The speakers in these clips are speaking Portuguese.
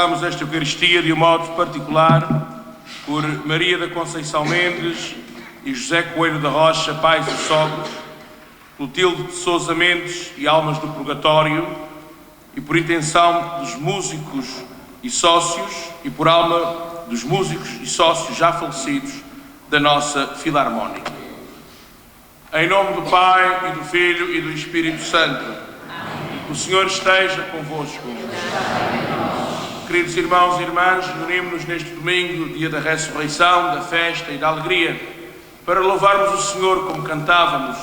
celebramos esta Eucaristia de um modo particular por Maria da Conceição Mendes e José Coelho da Rocha, pais e sogros, Clotilde de Sousa Mendes e Almas do Purgatório, e por intenção dos músicos e sócios, e por alma dos músicos e sócios já falecidos da nossa Filarmónica. Em nome do Pai, e do Filho, e do Espírito Santo. Amém. O Senhor esteja convosco. Queridos irmãos e irmãs, reunimos-nos neste domingo, dia da ressurreição, da festa e da alegria, para louvarmos o Senhor como cantávamos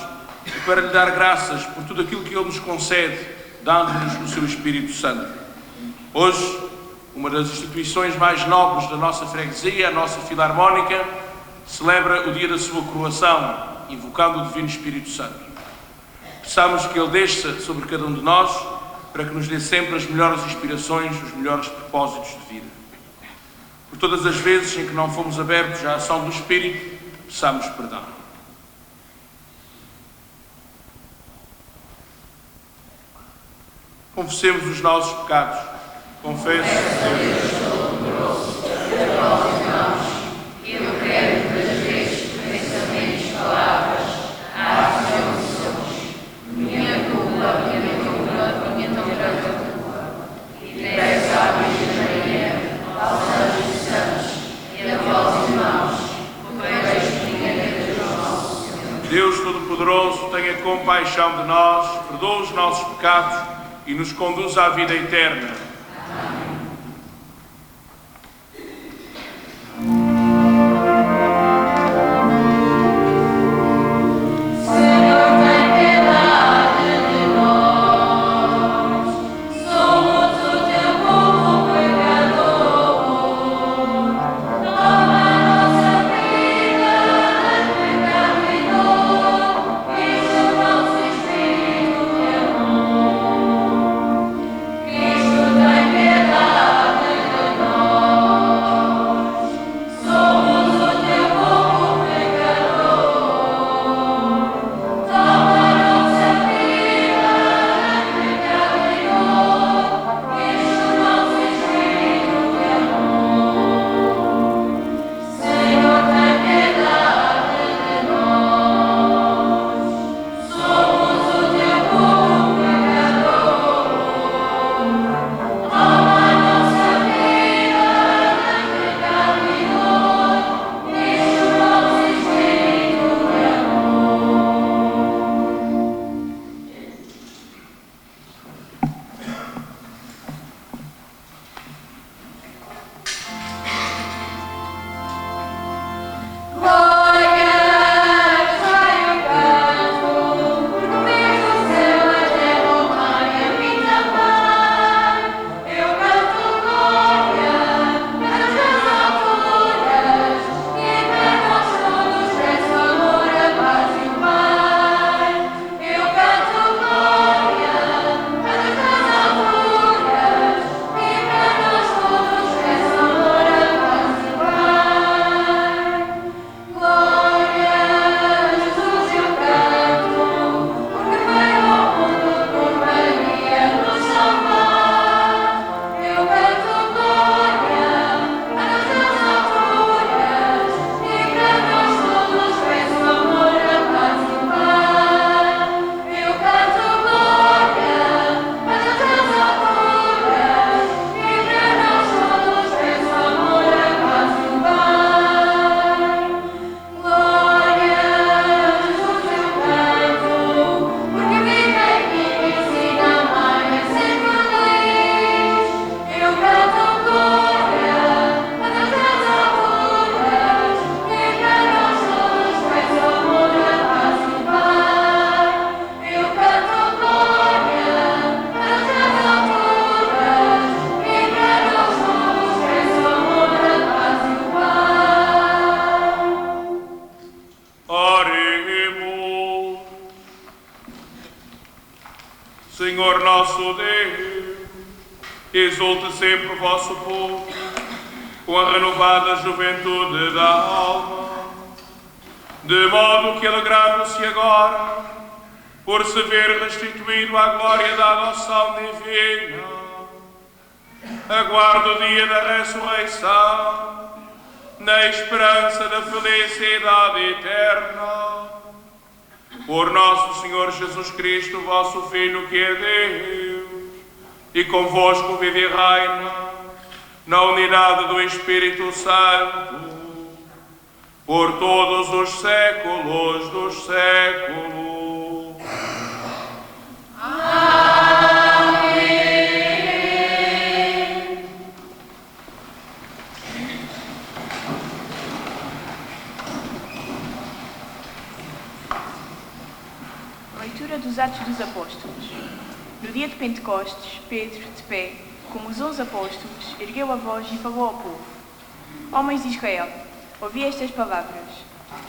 e para lhe dar graças por tudo aquilo que Ele nos concede, dando-nos o seu Espírito Santo. Hoje, uma das instituições mais nobres da nossa freguesia, a nossa Filarmónica, celebra o dia da sua coroação, invocando o Divino Espírito Santo. Peçamos que Ele desça sobre cada um de nós para que nos dê sempre as melhores inspirações, os melhores propósitos de vida. Por todas as vezes em que não fomos abertos à ação do Espírito, peçamos perdão. Confessemos os nossos pecados. Confesso a Deus Todo-Poderoso, perdoa os irmãos, e eu creio que das vezes, pensamentos, palavras, atos e omissões, minha culpa, minha tão grande culpa, e peço à Virgem Maria, aos anjos e santos, e a vós, irmãos, vejo que ninguém é Deus nosso Senhor. Deus Todo-Poderoso, tenha compaixão de nós, perdoa os nossos pecados e nos conduz à vida eterna. Senhor nosso Deus, exulte sempre o vosso povo com a renovada juventude da alma, de modo que, alegrando-se agora, por se ver restituído à glória da adoção divina, aguardo o dia da ressurreição, na esperança da felicidade eterna. Por nosso Senhor Jesus Cristo, vosso Filho, que é Deus, e convosco vive e reina, na unidade do Espírito Santo, por todos os séculos dos séculos. Leitura dos Atos dos Apóstolos. No dia de Pentecostes, Pedro, de pé, como os 11 apóstolos, ergueu a voz e falou ao povo: Homens de Israel, ouvi estas palavras.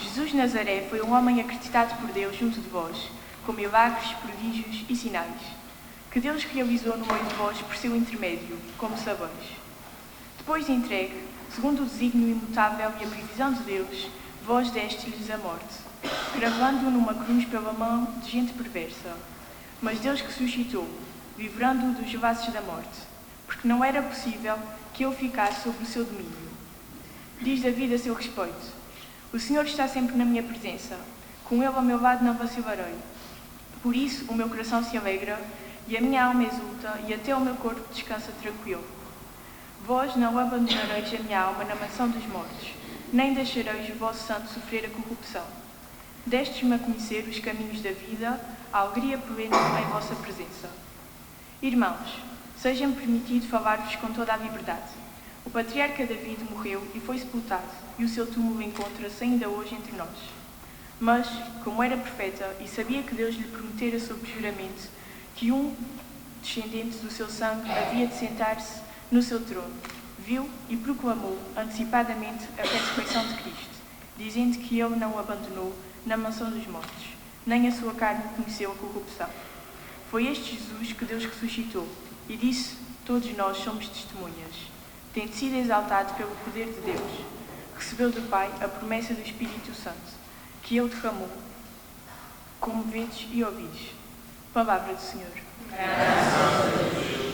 Jesus de Nazaré foi um homem acreditado por Deus junto de vós, com milagres, prodígios e sinais, que Deus realizou no meio de vós por seu intermédio, como sabeis. Depois de entregue, segundo o desígnio imutável e a previsão de Deus, vós deste-lhes a morte, cravando-o numa cruz pela mão de gente perversa. Mas Deus ressuscitou, livrando-o dos laços da morte, porque não era possível que ele ficasse sob o seu domínio. Diz David a seu respeito: O Senhor está sempre na minha presença, com ele ao meu lado não vacilarei. Por isso o meu coração se alegra e a minha alma exulta, e até o meu corpo descansa tranquilo. Vós não abandonareis a minha alma na mansão dos mortos, nem deixareis o vosso santo sofrer a corrupção. Destes-me a conhecer os caminhos da vida, a alegria plena em vossa presença. Irmãos, seja-me permitido falar-vos com toda a liberdade. O patriarca David morreu e foi sepultado, e o seu túmulo encontra-se ainda hoje entre nós. Mas, como era profeta e sabia que Deus lhe prometera sob juramento que um descendente do seu sangue havia de sentar-se no seu trono, viu e proclamou antecipadamente a ressurreição de Cristo, dizendo que ele não o abandonou na mansão dos mortos, nem a sua carne conheceu a corrupção. Foi este Jesus que Deus ressuscitou, e disso todos nós somos testemunhas. Tendo sido exaltado pelo poder de Deus, recebeu do Pai a promessa do Espírito Santo, que ele derramou, como vedes e ouvis. Palavra do Senhor. Graças a Deus.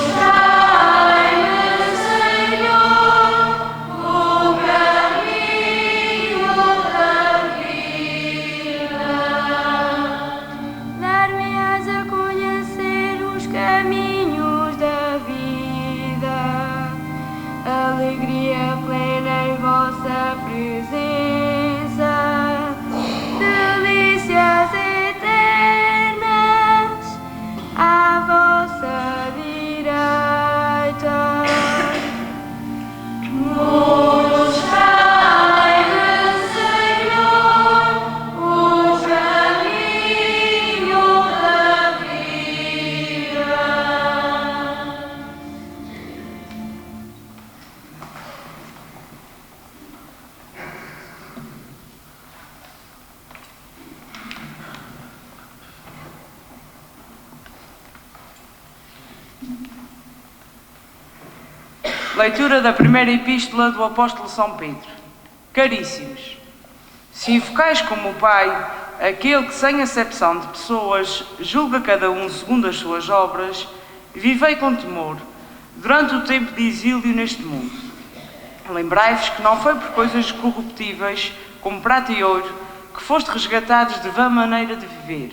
Mostrai-me, Senhor. alegria plena em vossa presença, delícias eternas à vossa direita. Mostrai-me, Senhor, o caminho da vida. Leitura da primeira epístola do apóstolo São Pedro. Caríssimos, se invocais como Pai aquele que sem acepção de pessoas julga cada um segundo as suas obras, vivei com temor durante o tempo de exílio neste mundo. Lembrai-vos que não foi por coisas corruptíveis, como prata e ouro, que foste resgatados de vã maneira de viver,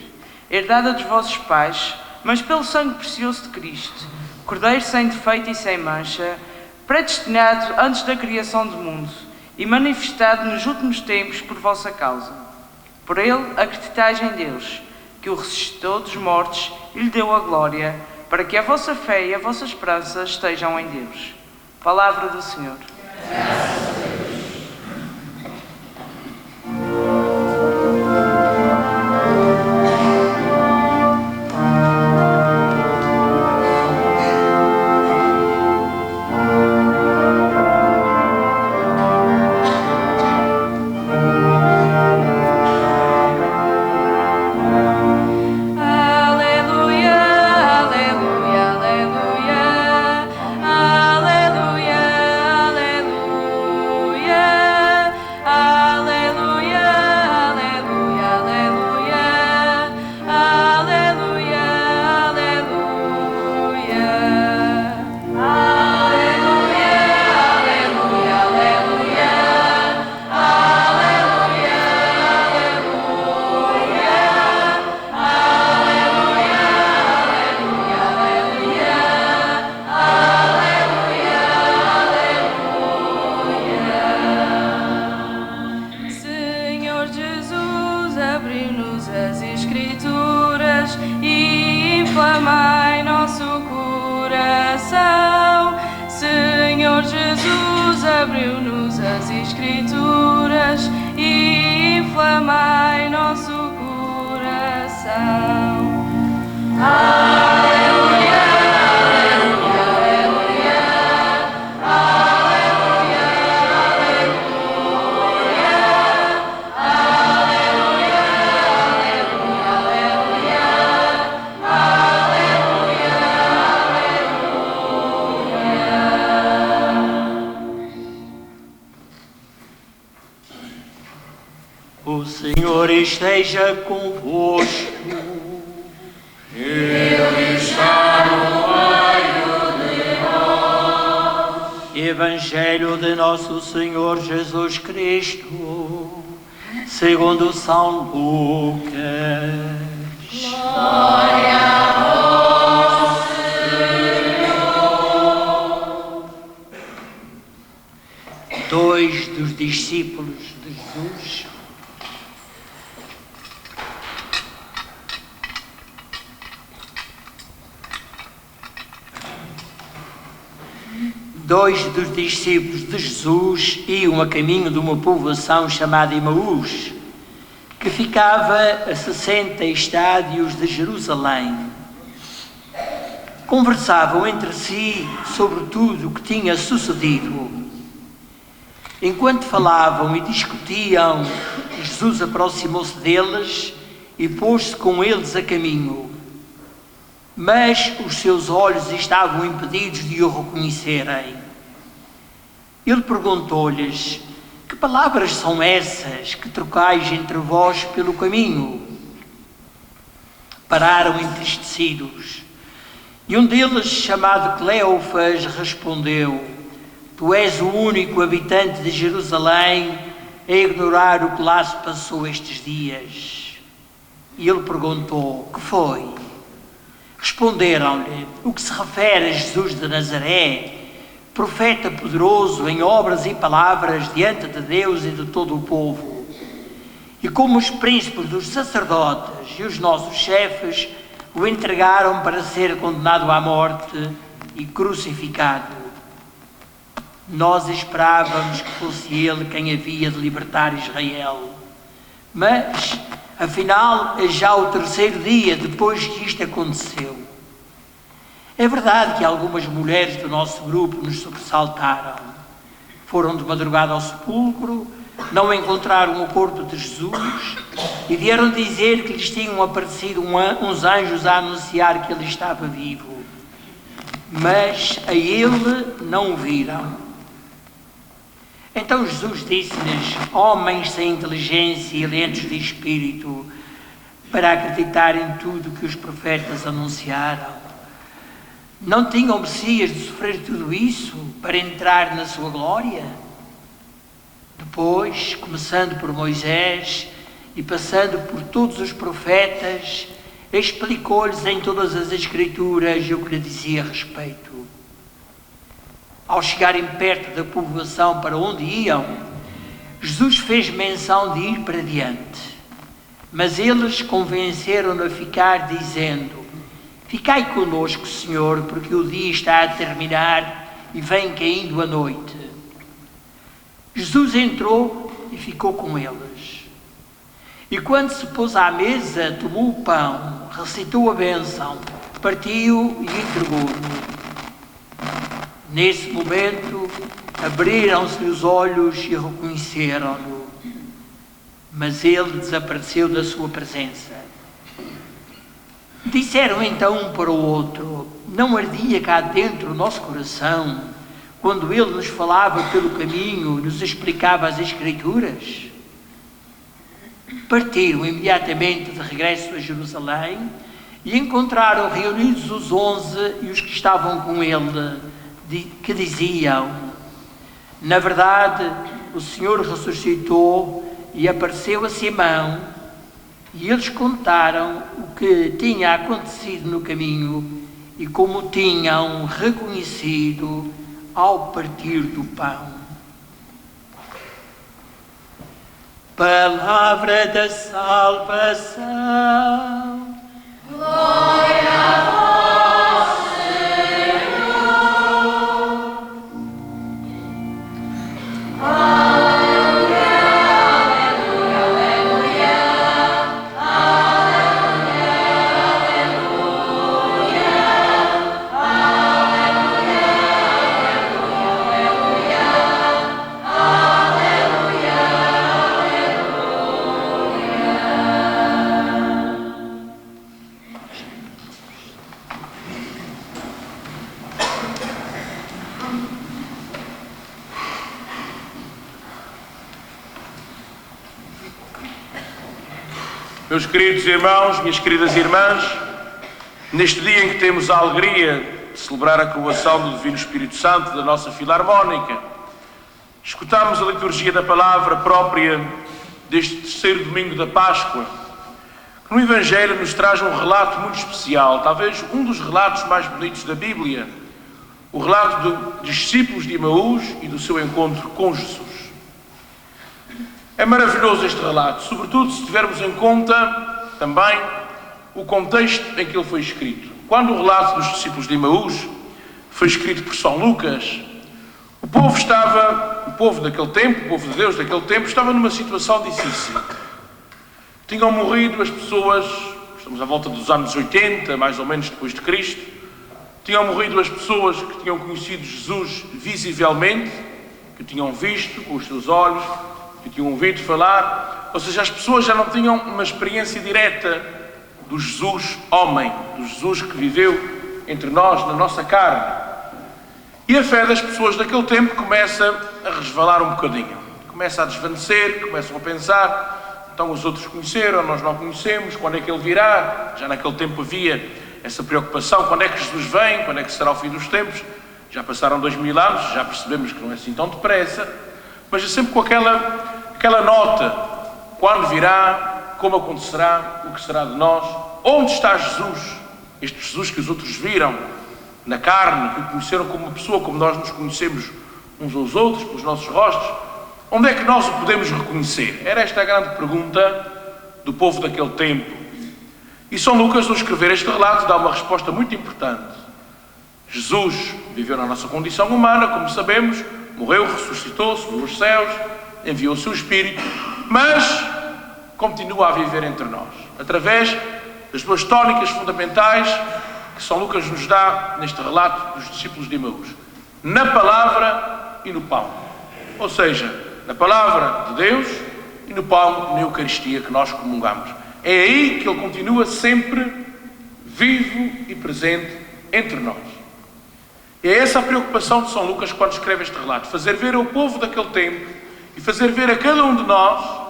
herdada dos vossos pais, mas pelo sangue precioso de Cristo, Cordeiro sem defeito e sem mancha, predestinado antes da criação do mundo e manifestado nos últimos tempos por vossa causa. Por ele acreditais em Deus, que o ressuscitou dos mortos e lhe deu a glória, para que a vossa fé e a vossa esperança estejam em Deus. Palavra do Senhor. Abriu-nos as Escrituras e inflamai nosso coração. Aleluia, aleluia, aleluia, aleluia, aleluia, aleluia, aleluia, aleluia, O Senhor esteja convosco. Ele está no meio de nós. Evangelho de nosso Senhor Jesus Cristo, segundo São Lucas. Glória a vós, Senhor. Dois dos discípulos de Jesus iam a caminho de uma povoação chamada Emaús, que ficava a 60 estádios de Jerusalém. Conversavam entre si sobre tudo o que tinha sucedido. Enquanto falavam e discutiam, Jesus aproximou-se deles e pôs-se com eles a caminho. Mas os seus olhos estavam impedidos de o reconhecerem. Ele perguntou-lhes: que palavras são essas que trocais entre vós pelo caminho? Pararam entristecidos. E um deles, chamado Cleofas, respondeu: tu és o único habitante de Jerusalém a ignorar o que lá se passou estes dias. E ele perguntou: que foi? Responderam-lhe: o que se refere a Jesus de Nazaré, profeta poderoso em obras e palavras diante de Deus e de todo o povo. E como os príncipes dos sacerdotes e os nossos chefes o entregaram para ser condenado à morte e crucificado. Nós esperávamos que fosse ele quem havia de libertar Israel. Mas, afinal, é já o terceiro dia depois que isto aconteceu. É verdade que algumas mulheres do nosso grupo nos sobressaltaram. Foram de madrugada ao sepulcro, não encontraram o corpo de Jesus e vieram dizer que lhes tinham aparecido uns anjos a anunciar que ele estava vivo. Mas a ele não o viram. Então Jesus disse-lhes, homens sem inteligência e lentos de espírito, para acreditar em tudo que os profetas anunciaram. Não tinham o Messias de sofrer tudo isso para entrar na sua glória? Depois, começando por Moisés e passando por todos os profetas, explicou-lhes em todas as Escrituras o que lhe dizia a respeito. Ao chegarem perto da povoação para onde iam, Jesus fez menção de ir para diante. Mas eles convenceram-no a ficar, dizendo, ficai conosco, Senhor, porque o dia está a terminar e vem caindo a noite. Jesus entrou e ficou com eles. E quando se pôs à mesa, tomou o pão, recitou a bênção, partiu e entregou-no. Nesse momento, abriram-se os olhos e reconheceram-no. Mas ele desapareceu da sua presença. Disseram então um para o outro, não ardia cá dentro o nosso coração, quando ele nos falava pelo caminho, nos explicava as Escrituras? Partiram imediatamente de regresso a Jerusalém e encontraram reunidos os 11 e os que estavam com ele, que diziam, na verdade, o Senhor ressuscitou e apareceu a Simão, e eles contaram o que tinha acontecido no caminho e como tinham reconhecido ao partir do pão. Palavra da salvação. Glória a vós, Meus queridos irmãos, minhas queridas irmãs, neste dia em que temos a alegria de celebrar a coroação do Divino Espírito Santo da nossa Filarmónica, escutamos a liturgia da palavra própria deste terceiro domingo da Páscoa, que no Evangelho nos traz um relato muito especial, talvez um dos relatos mais bonitos da Bíblia, o relato dos discípulos de Emaús e do seu encontro com Jesus. É maravilhoso este relato, sobretudo se tivermos em conta também o contexto em que ele foi escrito. Quando o relato dos discípulos de Emaús foi escrito por São Lucas, o povo daquele tempo, o povo de Deus daquele tempo, estava numa situação difícil. Tinham morrido as pessoas, estamos à volta dos anos 80, mais ou menos depois de Cristo, tinham morrido as pessoas que tinham conhecido Jesus visivelmente, que tinham visto com os seus olhos, que tinham ouvido falar, ou seja, as pessoas já não tinham uma experiência direta do Jesus homem, do Jesus que viveu entre nós, na nossa carne. E a fé das pessoas daquele tempo começa a resvalar um bocadinho, começa a desvanecer, começam a pensar, então os outros conheceram, nós não conhecemos, quando é que ele virá? Já naquele tempo havia essa preocupação, quando é que Jesus vem, quando é que será o fim dos tempos? Já passaram 2000 anos, já percebemos que não é assim tão depressa, mas é sempre com aquela nota, quando virá, como acontecerá, o que será de nós, onde está Jesus, este Jesus que os outros viram, na carne, que o conheceram como uma pessoa, como nós nos conhecemos uns aos outros, pelos nossos rostos, onde é que nós o podemos reconhecer? Era esta a grande pergunta do povo daquele tempo. E São Lucas, ao escrever este relato, dá uma resposta muito importante. Jesus viveu na nossa condição humana, como sabemos, morreu, ressuscitou, subiu aos céus, enviou o seu Espírito, mas continua a viver entre nós, através das duas tónicas fundamentais que São Lucas nos dá neste relato dos discípulos de Emaús: na palavra e no pão. Ou seja, na palavra de Deus e no pão, na Eucaristia que nós comungamos. É aí que ele continua sempre vivo e presente entre nós. É essa a preocupação de São Lucas quando escreve este relato: fazer ver ao povo daquele tempo e fazer ver a cada um de nós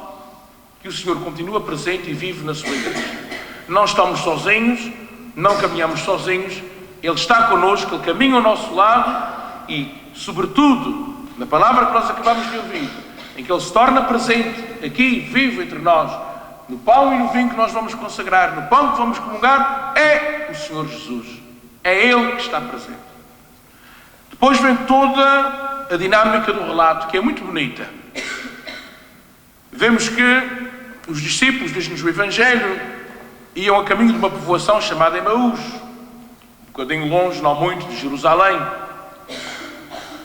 que o Senhor continua presente e vive na sua igreja. Não estamos sozinhos, não caminhamos sozinhos, Ele está connosco, Ele caminha ao nosso lado e, sobretudo, na palavra que nós acabamos de ouvir, em que Ele se torna presente aqui, vivo entre nós, no pão e no vinho que nós vamos consagrar, no pão que vamos comungar, é o Senhor Jesus. É Ele que está presente. Depois vem toda a dinâmica do relato, que é muito bonita. Vemos que os discípulos, diz-nos o Evangelho, iam a caminho de uma povoação chamada Emaús, um bocadinho longe, não muito, de Jerusalém.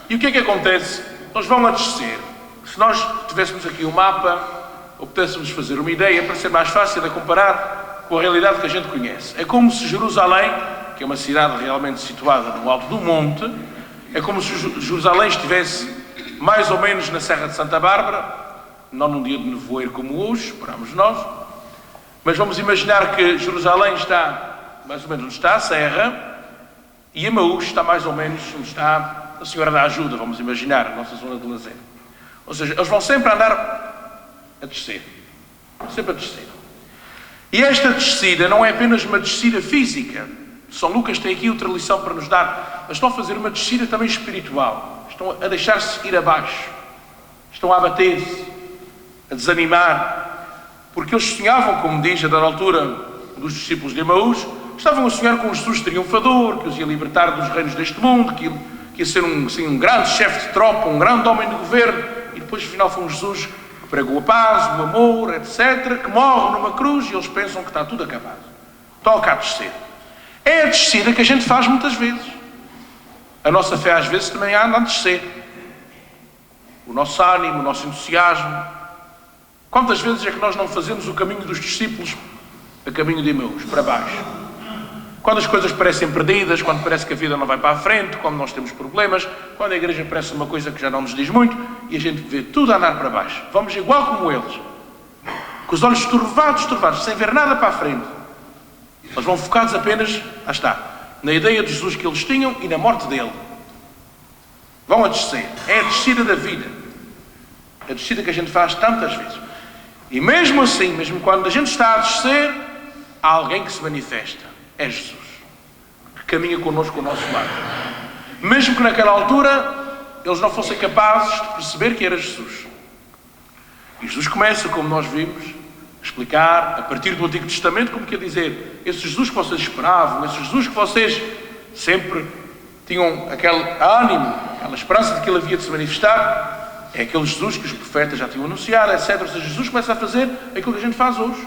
E o que é que acontece? Eles vão a descer. Se nós tivéssemos aqui um mapa, ou pudéssemos fazer uma ideia, para ser mais fácil de comparar com a realidade que a gente conhece. É como se Jerusalém, que é uma cidade realmente situada no alto do monte, é como se Jerusalém estivesse mais ou menos na Serra de Santa Bárbara, não num dia de nevoeiro como hoje, esperamos nós, mas vamos imaginar que Jerusalém está mais ou menos onde está a Serra e Emaús está mais ou menos onde está a Senhora da Ajuda, vamos imaginar, a nossa zona de lazer. Ou seja, eles vão sempre andar a descer, sempre a descer. E esta descida não é apenas uma descida física. São Lucas tem aqui outra lição para nos dar. Eles estão a fazer uma descida também espiritual. Estão a deixar-se ir abaixo. Estão a abater-se, a desanimar. Porque eles sonhavam, como diz a dada altura dos discípulos de Emaús, estavam a sonhar com um Jesus triunfador, que os ia libertar dos reinos deste mundo, que ia ser um grande chefe de tropa, um grande homem de governo. E depois, afinal, foi um Jesus que pregou a paz, o amor, etc., que morre numa cruz e eles pensam que está tudo acabado. Toca a descer. É a descida que a gente faz muitas vezes. A nossa fé às vezes também anda a descer. O nosso ânimo, o nosso entusiasmo. Quantas vezes é que nós não fazemos o caminho dos discípulos a caminho de Emaús, para baixo? Quando as coisas parecem perdidas, quando parece que a vida não vai para a frente, quando nós temos problemas, quando a igreja parece uma coisa que já não nos diz muito e a gente vê tudo a andar para baixo. Vamos igual como eles, com os olhos turvados, sem ver nada para a frente. Eles vão focados apenas, na ideia de Jesus que eles tinham e na morte dele. Vão a descer. É a descida da vida. A descida que a gente faz tantas vezes. E mesmo assim, mesmo quando a gente está a descer, há alguém que se manifesta. É Jesus. Que caminha connosco ao nosso lado. Mesmo que naquela altura eles não fossem capazes de perceber que era Jesus. E Jesus começa, como nós vimos, a explicar, a partir do Antigo Testamento, como quer dizer, esse Jesus que vocês esperavam, esse Jesus que vocês sempre tinham aquele ânimo, aquela esperança de que ele havia de se manifestar, é aquele Jesus que os profetas já tinham anunciado, etc. Ou seja, Jesus começa a fazer aquilo que a gente faz hoje.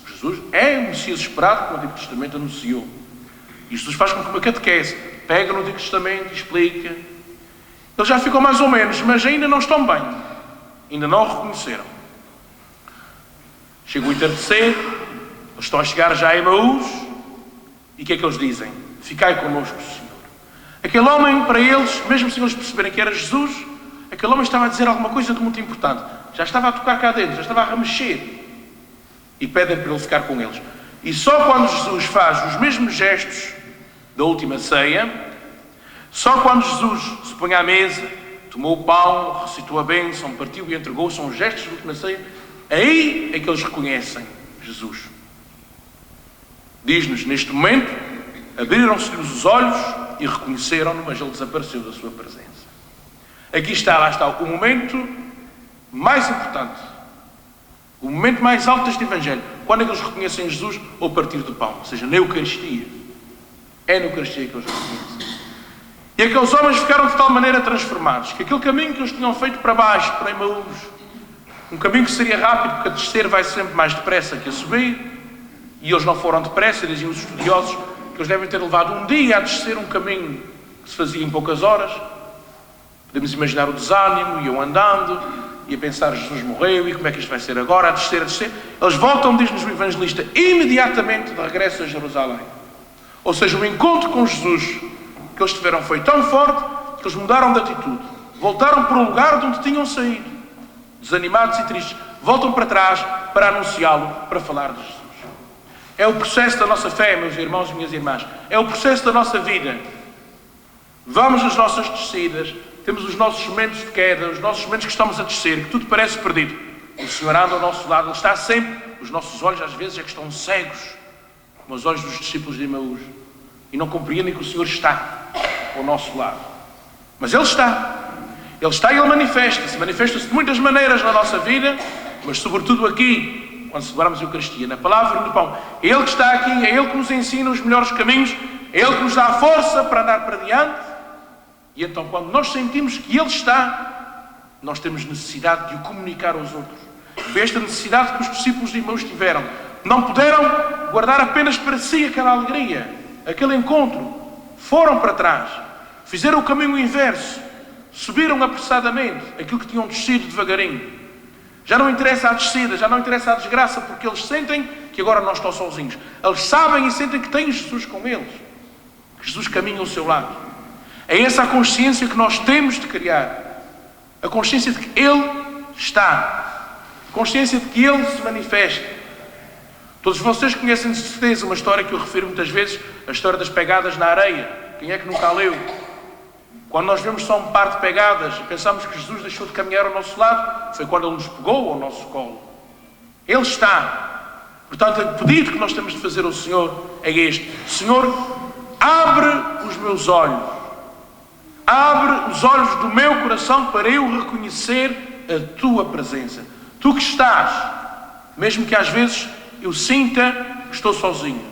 Jesus é o Messias esperado que o Antigo Testamento anunciou. E Jesus faz com que uma catequese pega no Antigo Testamento e explica. Eles já ficam mais ou menos, mas ainda não estão bem. Ainda não o reconheceram. Chega o entardecer, eles estão a chegar já a Emaús, e o que é que eles dizem? Ficai connosco, Senhor. Aquele homem, para eles, mesmo sem eles perceberem que era Jesus, aquele homem estava a dizer alguma coisa de muito importante. Já estava a tocar cá dentro, já estava a remexer. E pedem para ele ficar com eles. E só quando Jesus faz os mesmos gestos da última ceia, só quando Jesus se põe à mesa, tomou o pão, recitou a bênção, partiu e entregou, são os gestos da última ceia, aí é que eles reconhecem Jesus. Diz-nos, neste momento, abriram-se-lhes os olhos e reconheceram-no, mas ele desapareceu da sua presença. Aqui está, lá está, o momento mais importante, o momento mais alto deste Evangelho. Quando é que eles reconhecem Jesus? Ao partir do pão, ou seja, na Eucaristia. É na Eucaristia que eles reconhecem. E aqueles homens ficaram de tal maneira transformados que aquele caminho que eles tinham feito para baixo, para Emaús, um caminho que seria rápido, porque a descer vai sempre mais depressa que a subir, e eles não foram depressa, diziam os estudiosos que eles devem ter levado um dia a descer um caminho que se fazia em poucas horas. Podemos imaginar o desânimo, iam andando, e a pensar, Jesus morreu, e como é que isto vai ser agora, a descer, a descer. Eles voltam, diz-nos o evangelista, imediatamente de regresso a Jerusalém. Ou seja, o encontro com Jesus que eles tiveram foi tão forte que eles mudaram de atitude. Voltaram para o lugar de onde tinham saído. Desanimados e tristes. Voltam para trás para anunciá-lo, para falar de Jesus. É o processo da nossa fé, meus irmãos e minhas irmãs. É o processo da nossa vida. Vamos nas nossas descidas, temos os nossos momentos de queda, os nossos momentos que estamos a descer, que tudo parece perdido. O Senhor anda ao nosso lado, Ele está sempre. Os nossos olhos às vezes é que estão cegos, como os olhos dos discípulos de Emaús, e não compreendem que o Senhor está ao nosso lado. Mas Ele está. Ele está e Ele manifesta-se. Manifesta-se de muitas maneiras na nossa vida, mas sobretudo aqui, quando celebramos a Eucaristia, na palavra e no pão. É Ele que está aqui, é Ele que nos ensina os melhores caminhos, é Ele que nos dá a força para andar para diante. E então, quando nós sentimos que Ele está, nós temos necessidade de o comunicar aos outros. Foi esta necessidade que os discípulos de Emaús tiveram. Não puderam guardar apenas para si aquela alegria, aquele encontro. Foram para trás, fizeram o caminho inverso, subiram apressadamente aquilo que tinham descido devagarinho. Já não interessa a descida, já não interessa a desgraça, porque eles sentem que agora não estão sozinhos. Eles sabem e sentem que têm Jesus com eles, que Jesus caminha ao seu lado. É essa a consciência que nós temos de criar, a consciência de que Ele está, a consciência de que Ele se manifesta. Todos vocês conhecem de certeza uma história que eu refiro muitas vezes, a história das pegadas na areia. Quem é que nunca a leu? Quando nós vemos só um par de pegadas e pensamos que Jesus deixou de caminhar ao nosso lado, foi quando Ele nos pegou ao nosso colo. Ele está. Portanto, o pedido que nós temos de fazer ao Senhor é este: Senhor, abre os meus olhos. Abre os olhos do meu coração para eu reconhecer a Tua presença. Tu que estás, mesmo que às vezes eu sinta que estou sozinho.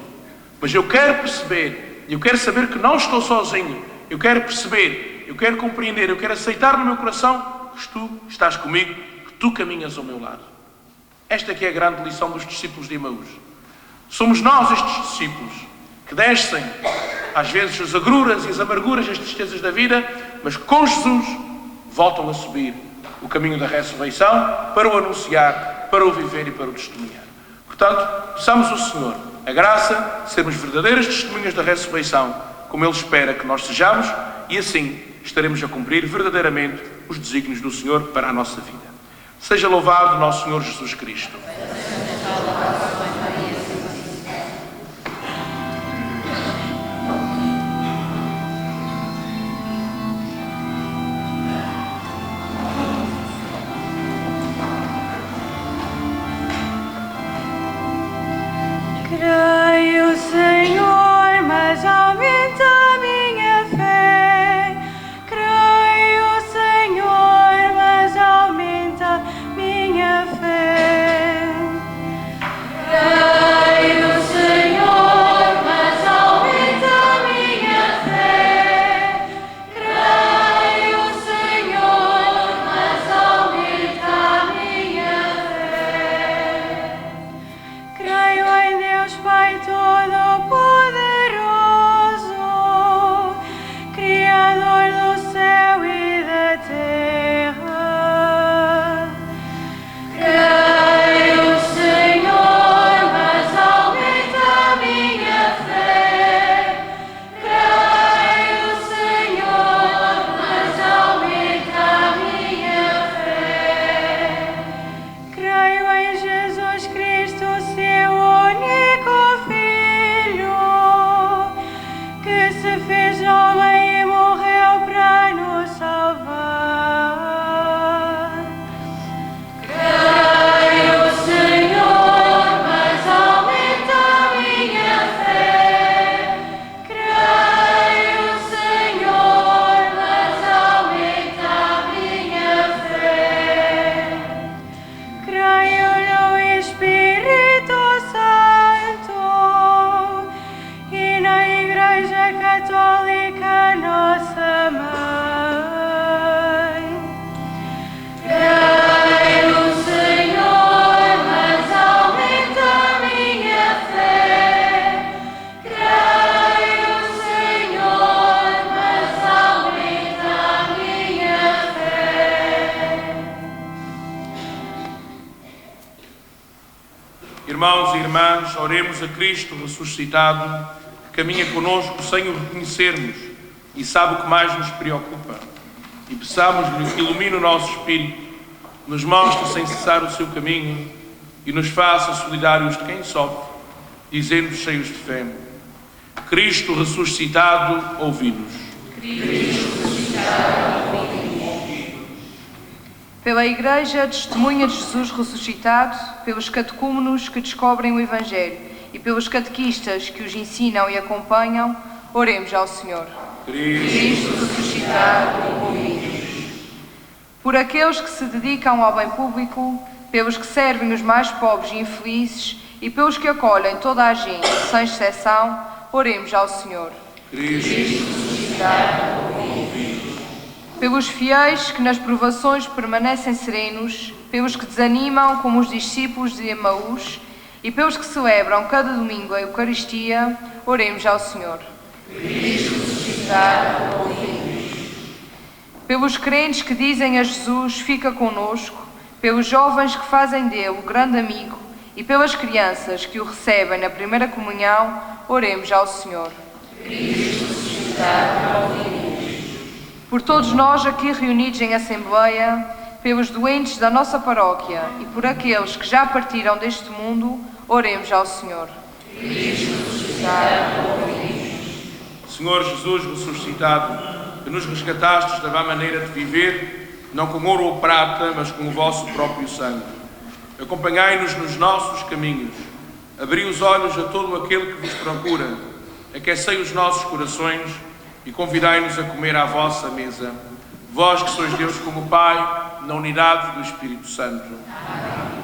Mas eu quero perceber, eu quero saber que não estou sozinho. Eu quero perceber, eu quero compreender, eu quero aceitar no meu coração que Tu estás comigo, que Tu caminhas ao meu lado. Esta aqui é a grande lição dos discípulos de Emaús. Somos nós, estes discípulos, que descem, às vezes, as agruras e as amarguras, as tristezas da vida, mas com Jesus voltam a subir o caminho da ressurreição para o anunciar, para o viver e para o testemunhar. Portanto, peçamos ao Senhor a graça de sermos verdadeiras testemunhas da ressurreição, como Ele espera que nós sejamos, e assim estaremos a cumprir verdadeiramente os desígnios do Senhor para a nossa vida. Seja louvado nosso Senhor Jesus Cristo. Creio, Senhor, mas aumenta a minha fé. Creio, Senhor, mas aumenta minha fé. Irmãos e irmãs, oremos a Cristo ressuscitado, que caminha conosco sem o reconhecermos e sabe o que mais nos preocupa. E peçamos-lhe que ilumine o nosso espírito, nos mostre sem cessar o seu caminho e nos faça solidários de quem sofre, dizendo cheios de fé: Cristo ressuscitado, ouvi-nos. Cristo ressuscitado, ouvi-nos. Pela Igreja, testemunha de Jesus ressuscitado, pelos catecúmenos que descobrem o Evangelho e pelos catequistas que os ensinam e acompanham, oremos ao Senhor. Cristo ressuscitado, ouvi-nos. Por aqueles que se dedicam ao bem público, pelos que servem os mais pobres e infelizes e pelos que acolhem toda a gente, sem exceção, oremos ao Senhor. Cristo ressuscitado, ouvi-nos. Pelos fiéis que nas provações permanecem serenos, pelos que desanimam como os discípulos de Emaús e pelos que celebram cada domingo a Eucaristia, oremos ao Senhor. Cristo ressuscitado, ouvi-nos. Pelos crentes que dizem a Jesus, fica conosco, pelos jovens que fazem dele o grande amigo e pelas crianças que o recebem na primeira comunhão, oremos ao Senhor. Cristo ressuscitado, ouvi-nos. Por todos nós aqui reunidos em Assembleia, pelos doentes da nossa paróquia e por aqueles que já partiram deste mundo, oremos ao Senhor. Cristo ressuscitado, ouvi-nos. Senhor Jesus ressuscitado, que nos resgatastes da má maneira de viver, não com ouro ou prata, mas com o vosso próprio sangue. Acompanhai-nos nos nossos caminhos, abri os olhos a todo aquele que vos procura, aquecei os nossos corações e convidai-nos a comer à vossa mesa. Vós que sois Deus como o Pai, na unidade do Espírito Santo. Amém.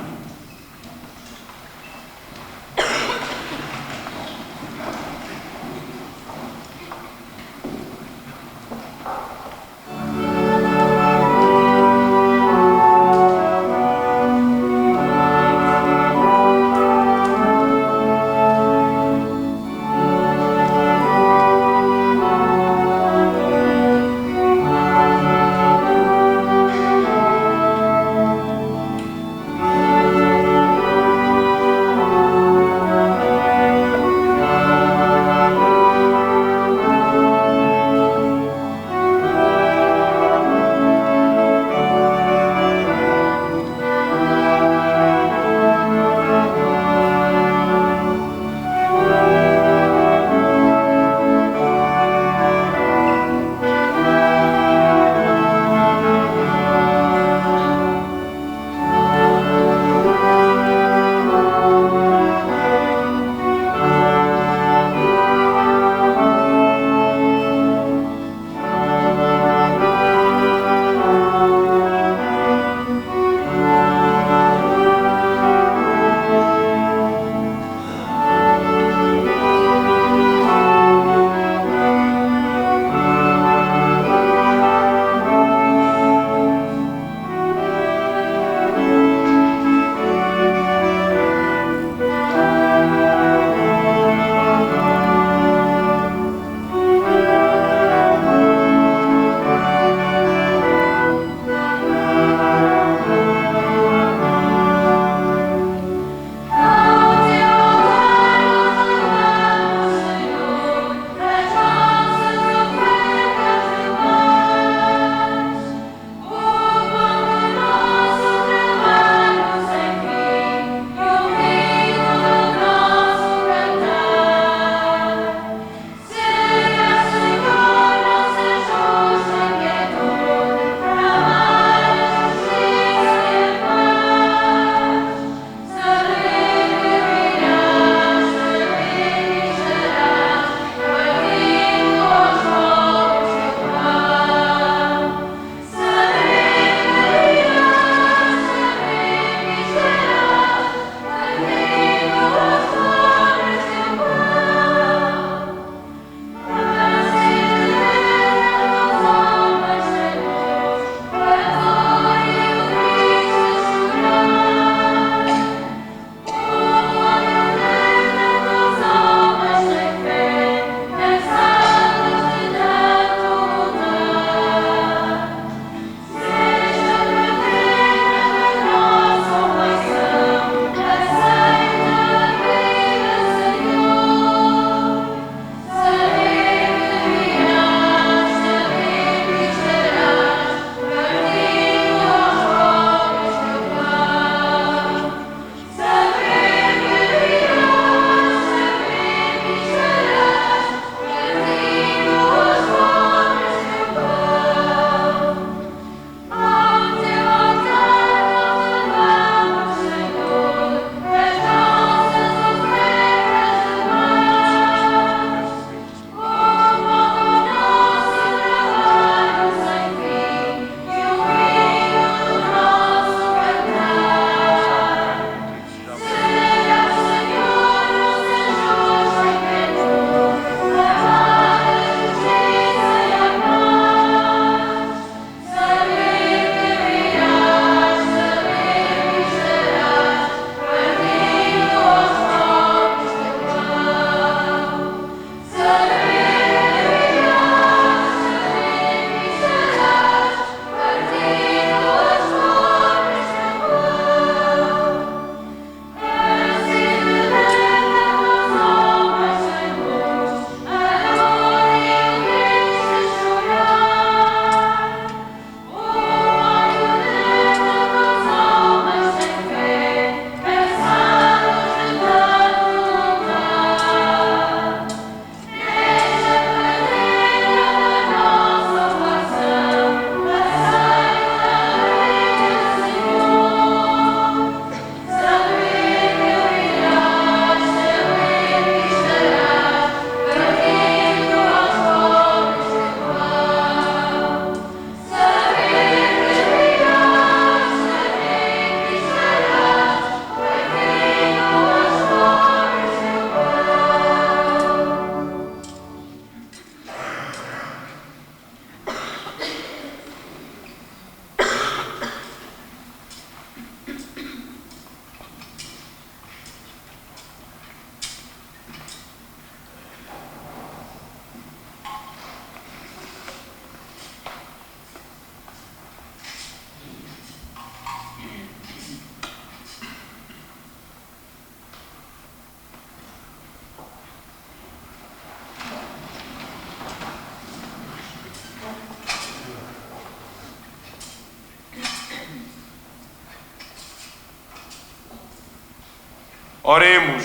Oremos.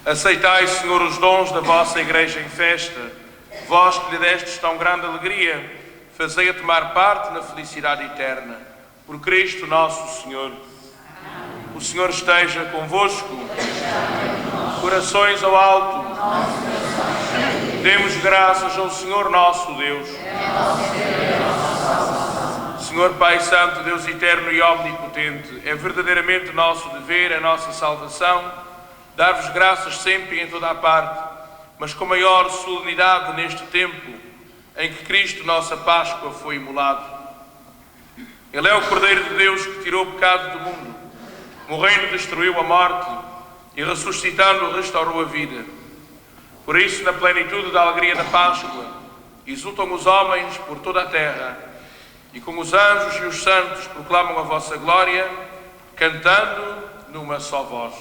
Aceitai, Senhor, os dons da vossa Igreja em festa, vós que lhe destes tão grande alegria, fazei-a tomar parte na felicidade eterna. Por Cristo nosso Senhor. O Senhor esteja convosco. Corações ao alto. Demos graças ao Senhor nosso Deus. Senhor Pai Santo, Deus eterno e omnipotente, é verdadeiramente nosso dever, a nossa salvação, dar-vos graças sempre e em toda a parte, mas com maior solenidade neste tempo em que Cristo, nossa Páscoa, foi imolado. Ele é o Cordeiro de Deus que tirou o pecado do mundo, morrendo destruiu a morte e ressuscitando restaurou a vida. Por isso, na plenitude da alegria da Páscoa, exultam os homens por toda a terra e com os anjos e os santos proclamam a vossa glória, cantando numa só voz.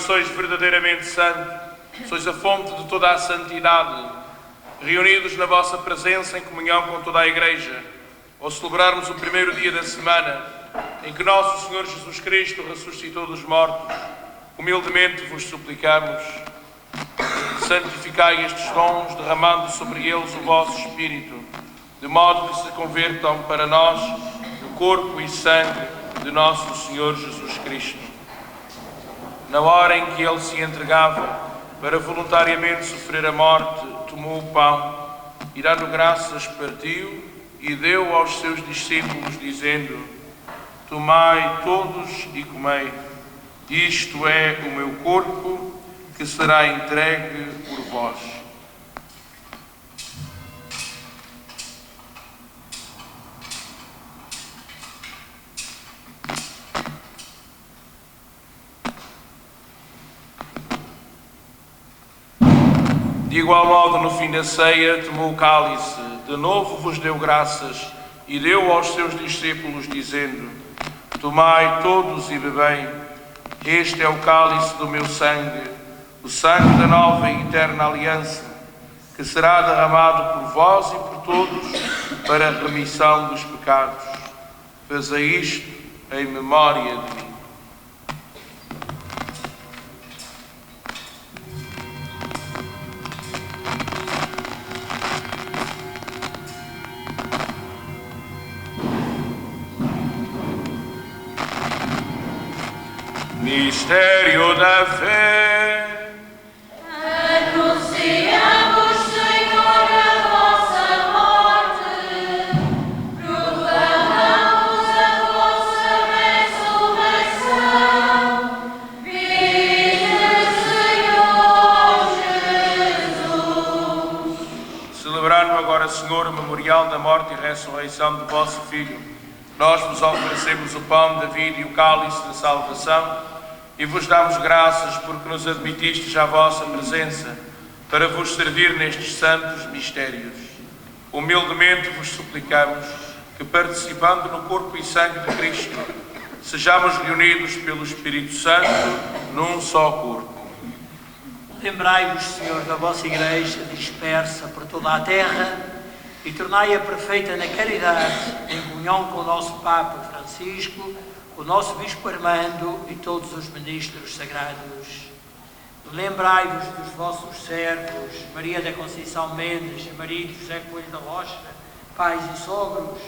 Sois verdadeiramente santo, sois a fonte de toda a santidade, reunidos na vossa presença em comunhão com toda a Igreja, ao celebrarmos o primeiro dia da semana em que nosso Senhor Jesus Cristo ressuscitou dos mortos, humildemente vos suplicamos, santificai estes dons, derramando sobre eles o vosso Espírito, de modo que se convertam para nós no corpo e sangue de nosso Senhor Jesus Cristo. Na hora em que ele se entregava para voluntariamente sofrer a morte, tomou o pão e, dando graças, partiu e deu aos seus discípulos, dizendo: tomai todos e comei, isto é o meu corpo que será entregue por vós. De igual modo, no fim da ceia, tomou o cálice, de novo vos deu graças e deu aos seus discípulos, dizendo: tomai todos e bebei, este é o cálice do meu sangue, o sangue da nova e eterna aliança, que será derramado por vós e por todos para a remissão dos pecados. Fazei isto em memória de mim. Mistério da fé. Anunciamos, Senhor, a vossa morte, proclamamos a vossa ressurreição. Vinde, Senhor Jesus. Celebrando agora, Senhor, o memorial da morte e ressurreição de vosso Filho, nós vos oferecemos o pão da vida e o cálice da salvação, e vos damos graças porque nos admitistes à vossa presença para vos servir nestes santos mistérios. Humildemente vos suplicamos que, participando no corpo e sangue de Cristo, sejamos reunidos pelo Espírito Santo num só corpo. Lembrai-vos, Senhor, da vossa Igreja dispersa por toda a terra e tornai-a perfeita na caridade, em comunhão com o nosso Papa Francisco, o nosso Bispo Armando e todos os ministros sagrados. Lembrai-vos dos vossos servos, Maria da Conceição Mendes, Maria de José Coelho da Rocha, pais e sogros,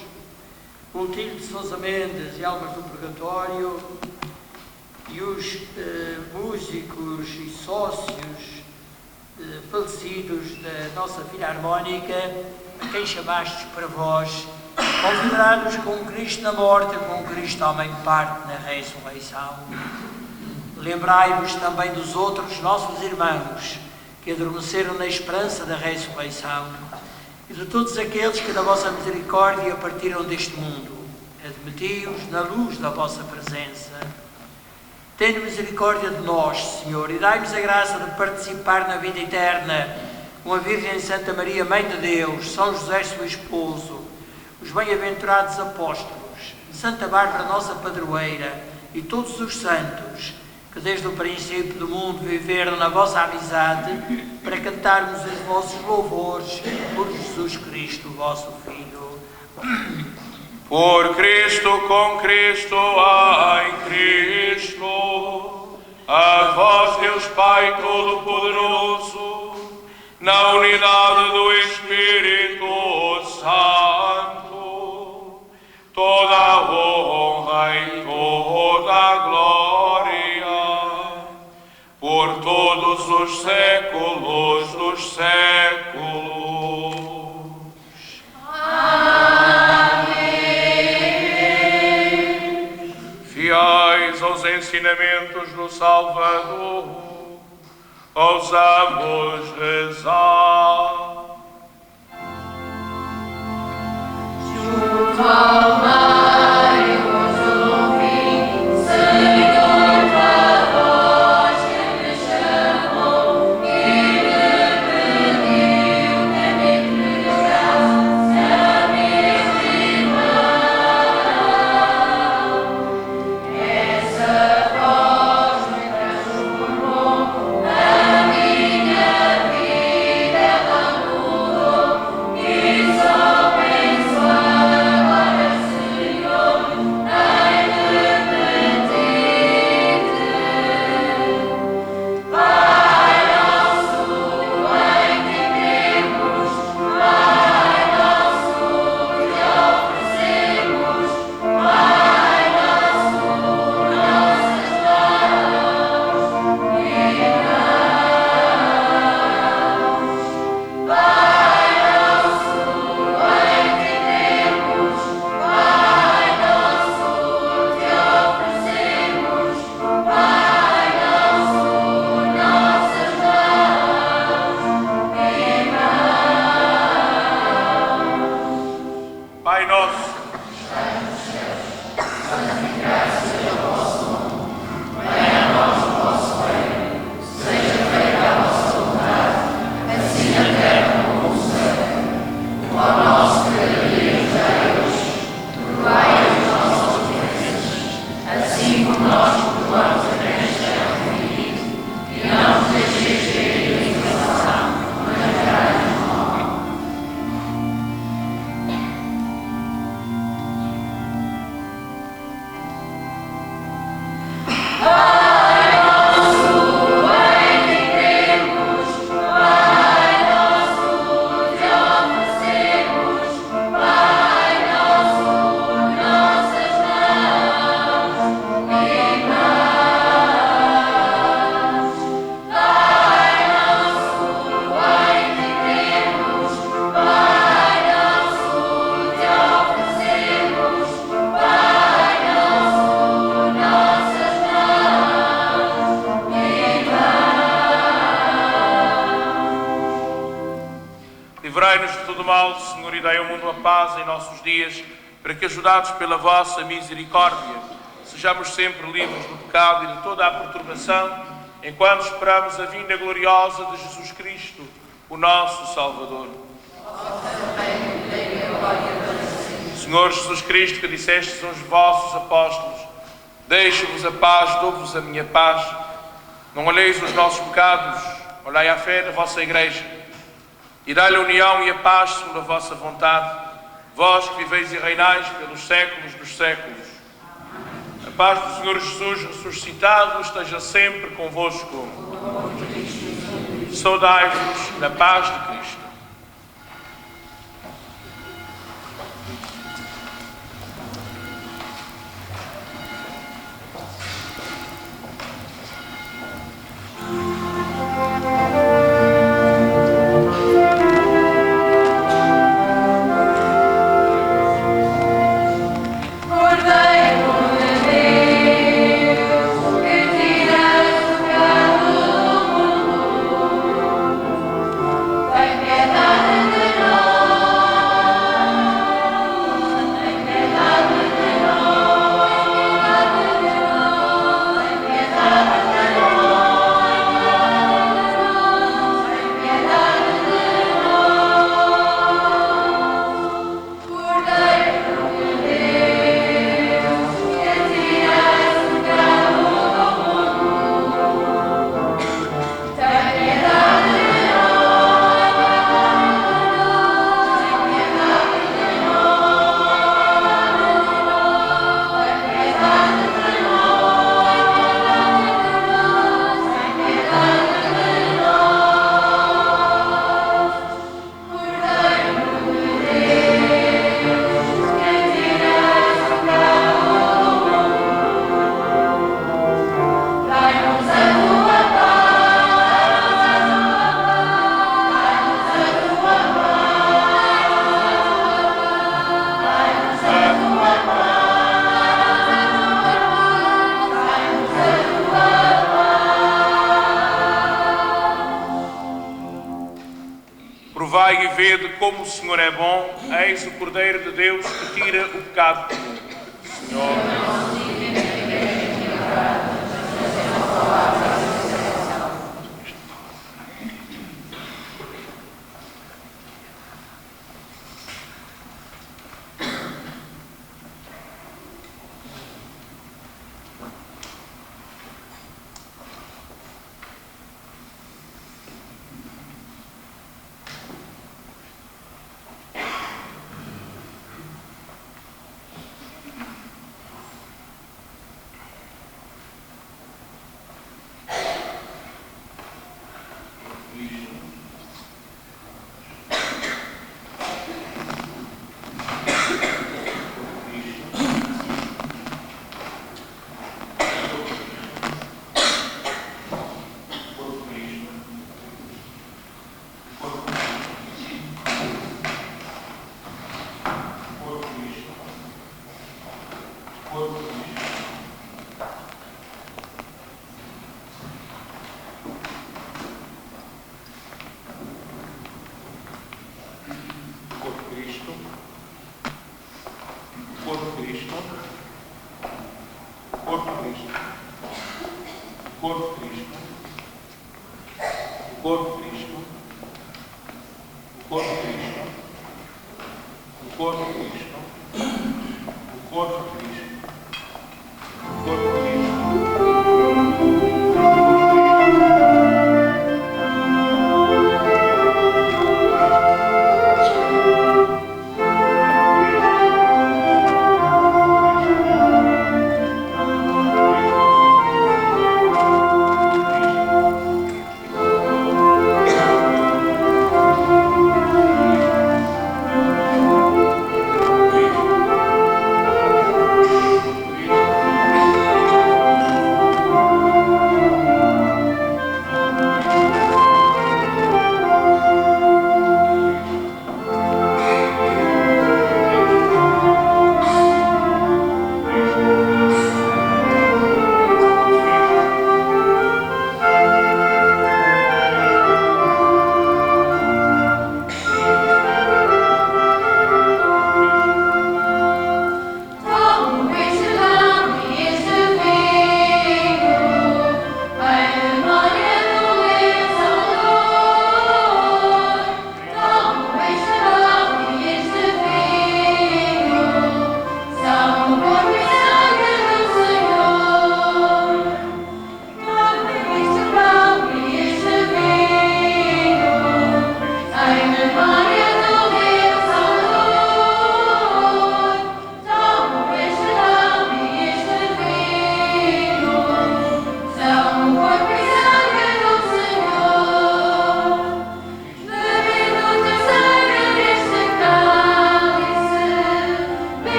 Clotilde de Sousa Mendes e Álvares do Purgatório, e os músicos e sócios falecidos da nossa Filarmónica, a quem chamastes para vós, considerados com Cristo na morte, com Cristo homem parte na ressurreição. Lembrai-vos também dos outros nossos irmãos que adormeceram na esperança da ressurreição e de todos aqueles que da vossa misericórdia partiram deste mundo. Admiti-os na luz da vossa presença. Tende misericórdia de nós, Senhor, e dai-nos a graça de participar na vida eterna com a Virgem Santa Maria, Mãe de Deus, São José, seu esposo, os bem-aventurados apóstolos, Santa Bárbara, nossa padroeira, e todos os santos, que desde o princípio do mundo viveram na vossa amizade, para cantarmos os vossos louvores por Jesus Cristo, vosso Filho. Por Cristo, com Cristo, em Cristo, a vós, Deus Pai Todo-Poderoso, na unidade do Espírito Santo, toda a honra e toda a glória, por todos os séculos dos séculos. Fiéis aos ensinamentos do Salvador, ousamos rezar. Junto ao mar e ao fim, Senhor, a voz que me chamou e me pediu que me entregasse a minha irmã. Essa voz me transformou, a minha vida ela mudou e só penso agora, Senhor, dai-me bendito. Pai nosso, em que cremos, Pai nosso, te oferecemos, Pai nosso, nossas mãos e mãos. Pai nosso, em que cremos, Pai nosso, te oferecemos, Pai nosso, nossas mãos e mãos. Pai nosso, Assim como nós perdoamos a quem nos tem ofendido, e não nos deixeis cair em tentação, mas livrai-nos do mal. Pai nosso, em que cremos, Pai nosso, te oferecemos, Pai nosso, nossas mãos e mãos. Pai nosso, em que cremos, Pai nosso, te oferecemos, Pai nosso, nossas mãos e mãos. livrai-nos de todo mal, Senhor, e dai ao mundo a paz em nossos dias, para que, ajudados pela vossa misericórdia, sejamos sempre livres do pecado e de toda a perturbação, enquanto esperamos a vinda gloriosa de Jesus Cristo, o nosso Salvador. Senhor Jesus Cristo, que dissestes aos vossos apóstolos: Deixo-vos a paz, dou-vos a minha paz. Não olheis os nossos pecados, olhai a fé da vossa Igreja. E dai-lhe a união e a paz segundo a vossa vontade, vós que viveis e reinais pelos séculos dos séculos. A paz do Senhor Jesus ressuscitado esteja sempre convosco. Saudai-vos na paz de Cristo. Provai e vede como o Senhor é bom, eis o Cordeiro de Deus que tira o pecado do mundo. Senhor,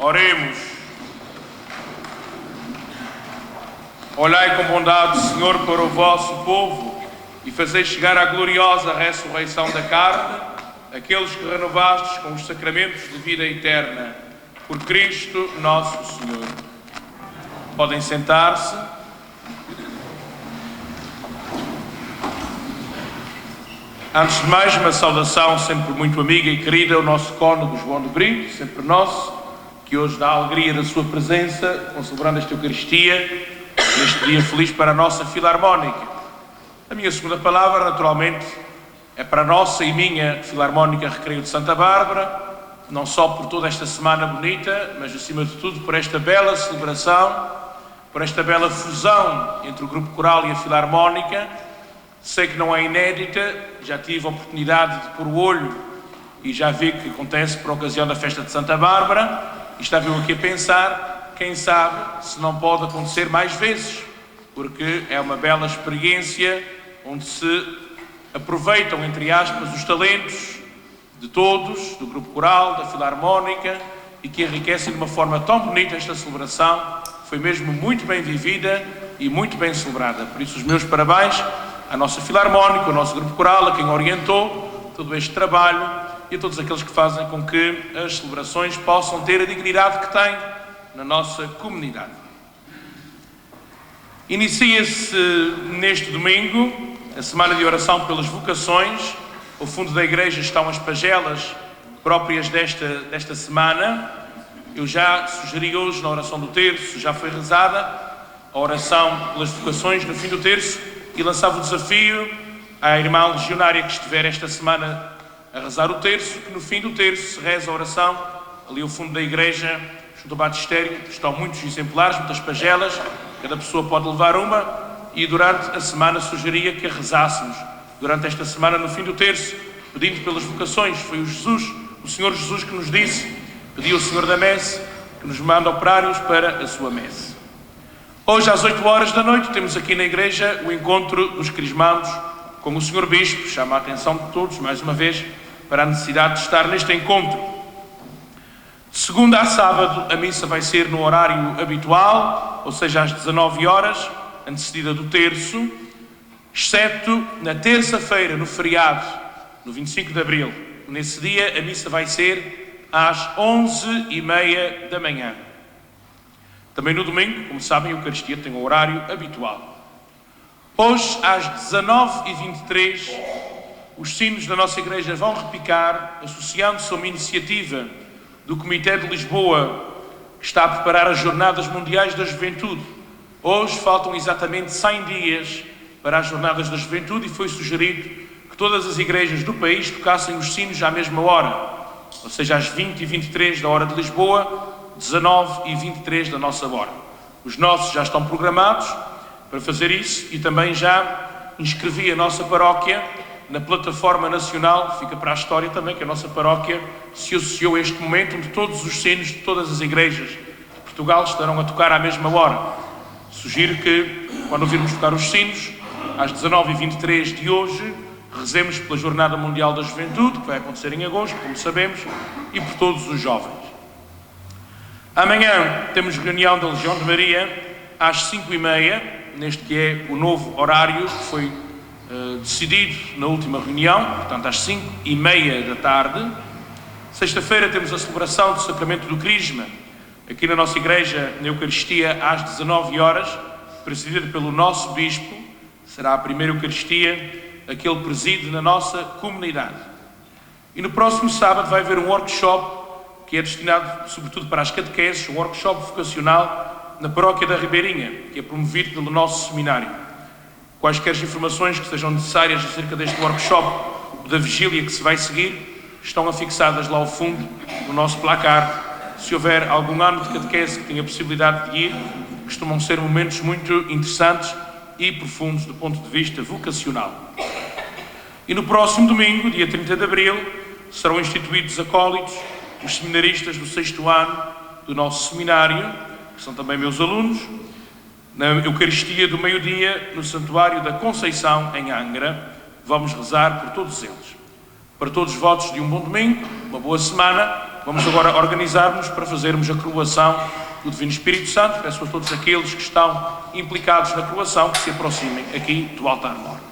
Oremos. Olhai com bondade, Senhor, para o vosso povo e fazei chegar à gloriosa ressurreição da carne aqueles que renovastes com os sacramentos de vida eterna. Por Cristo nosso Senhor. Podem sentar-se. Antes de mais, uma saudação sempre muito amiga e querida ao nosso cônego João de Brito, sempre nosso, que hoje dá a alegria da sua presença, celebrando esta Eucaristia, neste dia feliz para a nossa Filarmónica. A minha segunda palavra, naturalmente, é para a nossa e minha Filarmónica Recreio de Santa Bárbara, não só por toda esta semana bonita, mas acima de tudo por esta bela celebração, por esta bela fusão entre o Grupo Coral e a Filarmónica. Sei que não é inédita, já tive a oportunidade de pôr o olho e já vi que acontece por ocasião da festa de Santa Bárbara, e estava eu aqui a pensar, quem sabe se não pode acontecer mais vezes, porque é uma bela experiência onde se aproveitam, entre aspas, os talentos de todos, do Grupo Coral, da Filarmónica, e que enriquecem de uma forma tão bonita esta celebração. Foi mesmo muito bem vivida e muito bem celebrada. Por isso, os meus parabéns à nossa Filarmónica, ao nosso Grupo Coral, a quem orientou todo este trabalho e a todos aqueles que fazem com que as celebrações possam ter a dignidade que têm na nossa comunidade. Inicia-se neste domingo a semana de oração pelas vocações. Ao fundo da igreja estão as pagelas próprias desta semana. Eu já sugeri hoje na oração do terço, já foi rezada a oração pelas vocações no fim do terço, e lançava o desafio à irmã legionária que estiver esta semana a rezar o terço, que no fim do terço se reza a oração ali ao fundo da igreja, junto ao batistério. Estão muitos exemplares, muitas pagelas, cada pessoa pode levar uma, e durante a semana sugeria que a rezássemos durante esta semana no fim do terço, pedindo pelas vocações. Foi o Senhor Jesus que nos disse, pediu ao Senhor da Messe que nos manda operários para a sua messe. Hoje às 8 horas da noite temos aqui na igreja o encontro dos crismandos com o Senhor Bispo. Chama a atenção de todos, mais uma vez, para a necessidade de estar neste encontro. De segunda a sábado a missa vai ser no horário habitual, ou seja, às 19 horas, antecedida do terço, exceto na terça-feira, no feriado, no 25 de Abril. Nesse dia a missa vai ser às 11h30 da manhã. Também no domingo, como sabem, a Eucaristia tem um horário habitual. Hoje, às 19h23, os sinos da nossa igreja vão repicar, associando-se a uma iniciativa do Comitê de Lisboa, que está a preparar as Jornadas Mundiais da Juventude. Hoje faltam exatamente 100 dias para as Jornadas da Juventude e foi sugerido que todas as igrejas do país tocassem os sinos à mesma hora, ou seja, às 20h23 da hora de Lisboa, 19h23 da nossa hora. Os nossos já estão programados para fazer isso e também já inscrevi a nossa paróquia na plataforma nacional. Fica para a história também que a nossa paróquia se associou a este momento onde todos os sinos de todas as igrejas de Portugal estarão a tocar à mesma hora. Sugiro que, quando ouvirmos tocar os sinos, às 19h23 de hoje, rezemos pela Jornada Mundial da Juventude, que vai acontecer em agosto, como sabemos, e por todos os jovens. Amanhã temos reunião da Legião de Maria às 5h30, neste que é o novo horário que foi decidido na última reunião, portanto às 5h30 da tarde. Sexta-feira temos a celebração do Sacramento do Crisma, aqui na nossa igreja, na Eucaristia, às 19 horas, presidida pelo nosso Bispo. Será a primeira Eucaristia a que ele preside na nossa comunidade. E no próximo sábado vai haver um workshop que é destinado sobretudo para as catequeses, um workshop vocacional na Paróquia da Ribeirinha, que é promovido pelo nosso seminário. Quaisquer informações que sejam necessárias acerca deste workshop, da vigília que se vai seguir, estão afixadas lá ao fundo no nosso placar. Se houver algum ano de catequese que tenha possibilidade de ir, costumam ser momentos muito interessantes e profundos do ponto de vista vocacional. E no próximo domingo, dia 30 de Abril, serão instituídos acólitos, os seminaristas do 6º ano do nosso seminário, que são também meus alunos, na Eucaristia do meio-dia, no Santuário da Conceição, em Angra. Vamos rezar por todos eles. Para todos os votos de um bom domingo, uma boa semana, Vamos agora organizar-nos para fazermos a coroação do Divino Espírito Santo. Peço a todos aqueles que estão implicados na coroação que se aproximem aqui do altar-mor.